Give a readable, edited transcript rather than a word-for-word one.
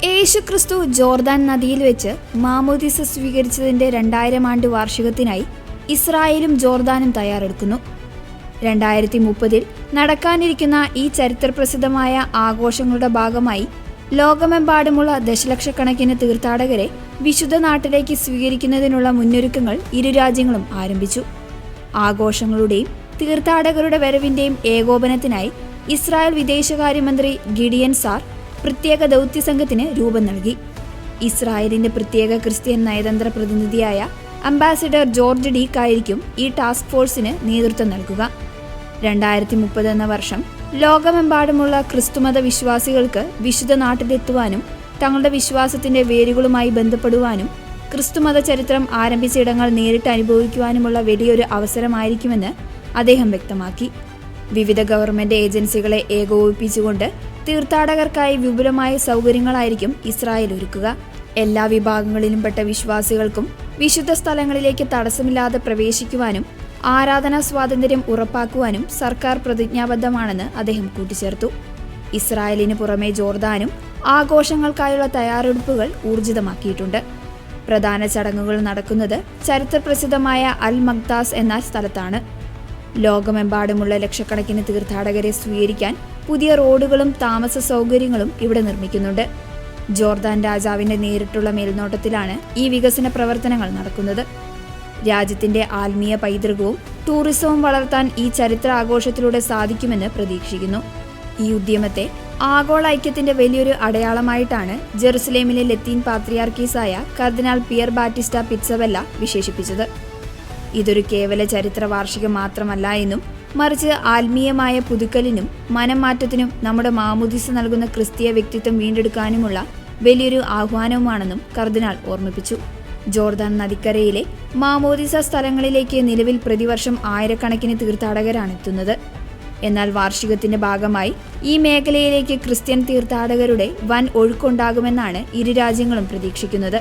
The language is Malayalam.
യേശുക്രിസ്തു ജോർദാൻ നദിയിൽ വെച്ച് മാമോദീസ സ്വീകരിച്ചതിൻ്റെ 2000 ആണ്ട് വാർഷികത്തിനായി ഇസ്രായേലും ജോർദാനും തയ്യാറെടുക്കുന്നു. 2030 നടക്കാനിരിക്കുന്ന ഈ ചരിത്രപ്രസിദ്ധമായ ആഘോഷങ്ങളുടെ ഭാഗമായി ലോകമെമ്പാടുമുള്ള ദശലക്ഷക്കണക്കിന് തീർത്ഥാടകരെ വിശുദ്ധ നാട്ടിലേക്ക് സ്വീകരിക്കുന്നതിനുള്ള മുന്നൊരുക്കങ്ങൾ ഇരു രാജ്യങ്ങളും ആരംഭിച്ചു. ആഘോഷങ്ങളുടെയും തീർത്ഥാടകരുടെ വരവിൻ്റെയും ഏകോപനത്തിനായി ഇസ്രായേൽ വിദേശകാര്യമന്ത്രി ഗിഡിയൻ സാർ പ്രത്യേക ദൗത്യസംഘത്തിന് രൂപം നൽകി. ഇസ്രായേലിന്റെ പ്രത്യേക ക്രിസ്ത്യൻ നയതന്ത്ര പ്രതിനിധിയായ അംബാസിഡർ ജോർജ് ഡീക്കായിരിക്കും ഈ ടാസ്ക് ഫോഴ്സിന് നേതൃത്വം നൽകുക. 2030 എന്ന വർഷം ലോകമെമ്പാടുമുള്ള ക്രിസ്തുമത വിശ്വാസികൾക്ക് വിശുദ്ധ നാട്ടിലെത്തുവാനും തങ്ങളുടെ വിശ്വാസത്തിന്റെ വേരുകളുമായി ബന്ധപ്പെടുവാനും ക്രിസ്തുമത ചരിത്രം ആരംഭിച്ച ഇടങ്ങൾ നേരിട്ട് അനുഭവിക്കുവാനുമുള്ള വലിയൊരു അവസരമായിരിക്കുമെന്ന് അദ്ദേഹം വ്യക്തമാക്കി. വിവിധ ഗവൺമെന്റ് ഏജൻസികളെ ഏകോപിപ്പിച്ചുകൊണ്ട് തീർത്ഥാടകർക്കായി വിപുലമായ സൗകര്യങ്ങളായിരിക്കും ഇസ്രായേൽ ഒരുക്കുക. എല്ലാ വിഭാഗങ്ങളിലും പെട്ട വിശ്വാസികൾക്കും വിശുദ്ധ സ്ഥലങ്ങളിലേക്ക് തടസ്സമില്ലാതെ പ്രവേശിക്കുവാനും ആരാധനാ സ്വാതന്ത്ര്യം ഉറപ്പാക്കുവാനും സർക്കാർ പ്രതിജ്ഞാബദ്ധമാണെന്ന് അദ്ദേഹം കൂട്ടിച്ചേർത്തു. ഇസ്രായേലിന് പുറമെ ജോർദാനും ആഘോഷങ്ങൾക്കായുള്ള തയ്യാറെടുപ്പുകൾ ഊർജിതമാക്കിയിട്ടുണ്ട്. പ്രധാന ചടങ്ങുകൾ നടക്കുന്നത് ചരിത്രപ്രസിദ്ധമായ അൽ മഖ്ദാസ് എന്ന സ്ഥലത്താണ്. ലോകമെമ്പാടുമുള്ള ലക്ഷക്കണക്കിന് തീർത്ഥാടകരെ സ്വീകരിക്കാൻ പുതിയ റോഡുകളും താമസ സൗകര്യങ്ങളും ഇവിടെ നിർമ്മിക്കുന്നുണ്ട്. ജോർദാൻ രാജാവിന്റെ നേരിട്ടുള്ള മേൽനോട്ടത്തിലാണ് ഈ വികസന പ്രവർത്തനങ്ങൾ നടക്കുന്നത്. രാജ്യത്തിന്റെ ആത്മീയ പൈതൃകവും ടൂറിസവും വളർത്താൻ ഈ ചരിത്ര ആഘോഷത്തിലൂടെ സാധിക്കുമെന്ന് പ്രതീക്ഷിക്കുന്നു. ഈ ഉദ്യമത്തെ ആഗോള ഐക്യത്തിന്റെ വലിയൊരു അടയാളമായിട്ടാണ് ജെറുസലേമിലെ ലത്തീൻ പാത്രിയാർക്കീസായ കർദിനാൾ പിയർ ബാറ്റിസ്റ്റ പിറ്റ്സബെല്ല വിശേഷിപ്പിച്ചത്. ഇതൊരു കേവല ചരിത്ര വാർഷികം മാത്രമല്ല എന്നും മറിച്ച് ആത്മീയമായ പുതുക്കലിനും മനംമാറ്റത്തിനും നമ്മുടെ മാമോദീസ നൽകുന്ന ക്രിസ്തീയ വ്യക്തിത്വം വീണ്ടെടുക്കാനുമുള്ള വലിയൊരു ആഹ്വാനവുമാണെന്നും കർദിനാൾ ഓർമ്മിപ്പിച്ചു. ജോർദാൻ നദിക്കരയിലെ മാമോദീസ സ്ഥലങ്ങളിലേക്ക് നിലവിൽ പ്രതിവർഷം ആയിരക്കണക്കിന് തീർത്ഥാടകരാണ് എത്തുന്നത്. എന്നാൽ വാർഷികത്തിന്റെ ഭാഗമായി ഈ മേഖലയിലേക്ക് ക്രിസ്ത്യൻ തീർത്ഥാടകരുടെ വൻ ഒഴുക്കുണ്ടാകുമെന്നാണ് ഇരു രാജ്യങ്ങളും പ്രതീക്ഷിക്കുന്നത്.